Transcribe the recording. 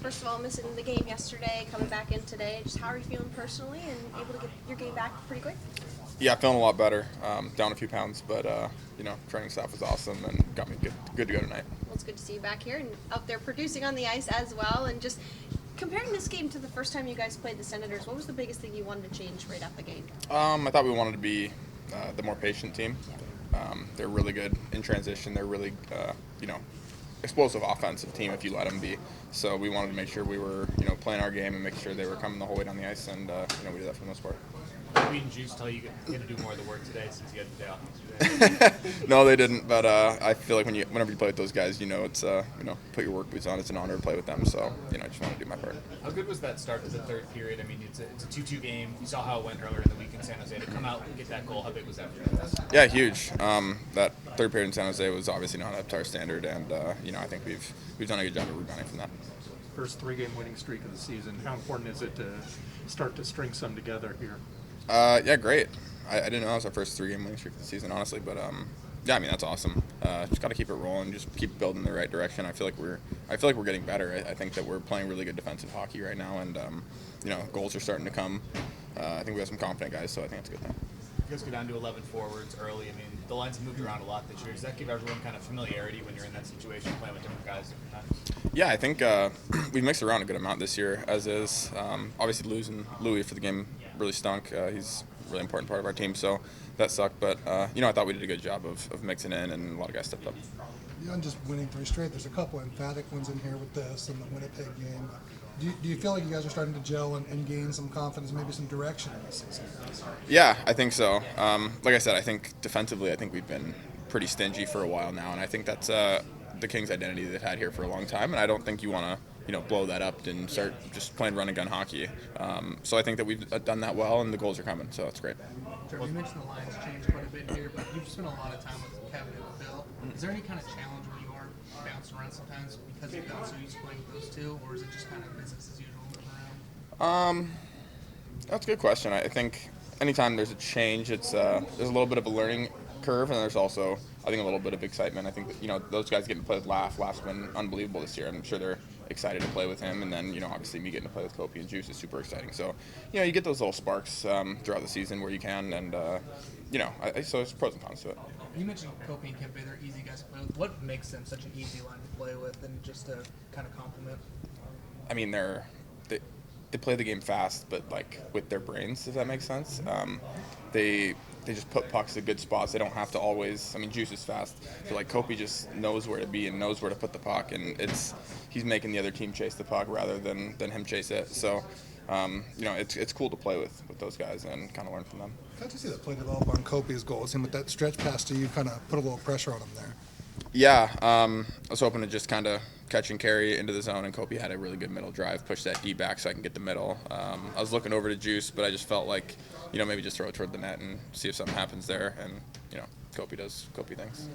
first of all, missing the game yesterday, coming back in today. Just how are you feeling personally and able to get your game back pretty quick? Yeah, feeling a lot better. Down a few pounds, but training staff was awesome and got me good to go tonight. Well, it's good to see you back here and out there producing on the ice as well. And just comparing this game to the first time you guys played the Senators, what was the biggest thing you wanted to change right out the gate? I thought we wanted to be the more patient team. They're really good in transition. They're really, explosive offensive team if you let them be. So we wanted to make sure we were, playing our game and make sure they were coming the whole way down the ice, and we did that for the most part. Kobe and Juice tell you to do more of the work today since you had the day off yesterday? No, they didn't. But I feel like whenever you play with those guys, it's put your work boots on. It's an honor to play with them. So I just want to do my part. How good was that start to the third period? I mean, it's a 2-2 game. You saw how it went earlier in the week in San Jose. To come out and get that goal, how big was that for you guys? Yeah, huge. That third period in San Jose was obviously not up to our standard, and I think we've done a good job of rebounding from that. First 3-game winning streak of the season. How important is it to start to string some together here? Yeah, great. I didn't know that was our first 3-game winning streak of the season, honestly, but that's awesome. Just got to keep it rolling, just keep building in the right direction. I feel like we're getting better. I think that we're playing really good defensive hockey right now, and goals are starting to come. I think we have some confident guys, so I think it's a good thing. You guys go down to 11 forwards early. I mean, the lines have moved around a lot this year. Does that give everyone kind of familiarity when you're in that situation, playing with different guys different times? Yeah, I think we've mixed around a good amount this year, as is. Obviously, losing Louis for the game really stunk. He's a really important part of our team, so that sucked. But, I thought we did a good job of mixing in, and a lot of guys stepped up. Beyond just winning 3 straight, there's a couple emphatic ones in here with this and the Winnipeg game. Do you feel like you guys are starting to gel and gain some confidence, maybe some direction in this season? Yeah, I think so. Like I said, I think defensively, I think we've been pretty stingy for a while now, and I think that's the Kings' identity they've had here for a long time, and I don't think you want to blow that up and start just playing run and gun hockey. So I think that we've done that well, and the goals are coming, so that's great. Trevor, you mentioned the lines changed quite a bit here, but you've spent a lot of time with Kevin and Bill. Is there any kind of challenge where you are bouncing around sometimes because you've gotten so used to playing with those two, or is it just kind of business as usual moving around? That's a good question. I think anytime there's a change, there's a little bit of a learning curve, and there's also, I think, a little bit of excitement. I think that, those guys getting to play with Laugh's been unbelievable this year. I'm sure they're excited to play with him, and then obviously me getting to play with Kopi and Juice is super exciting. So you get those little sparks throughout the season where you can, and so there's pros and cons to it. You mentioned Kopi and Kempe, they're easy guys to play with. What makes them such an easy line to play with, and just to kind of compliment? I mean, they play the game fast, but like with their brains, if that makes sense. They just put pucks at good spots. They don't have to always. I mean, Juice is fast, so like Kopi just knows where to be and knows where to put the puck, and he's making the other team chase the puck rather than him chase it. So, it's cool to play with those guys and kind of learn from them. How'd you see that play develop on Kopi's goals? And with that stretch pass to you, kind of put a little pressure on him there. Yeah, I was hoping to just kind of catch and carry into the zone, and Kopi had a really good middle drive, push that D back so I can get the middle. I was looking over to Juice, but I just felt like, maybe just throw it toward the net and see if something happens there, and, Kopi does Kopi things.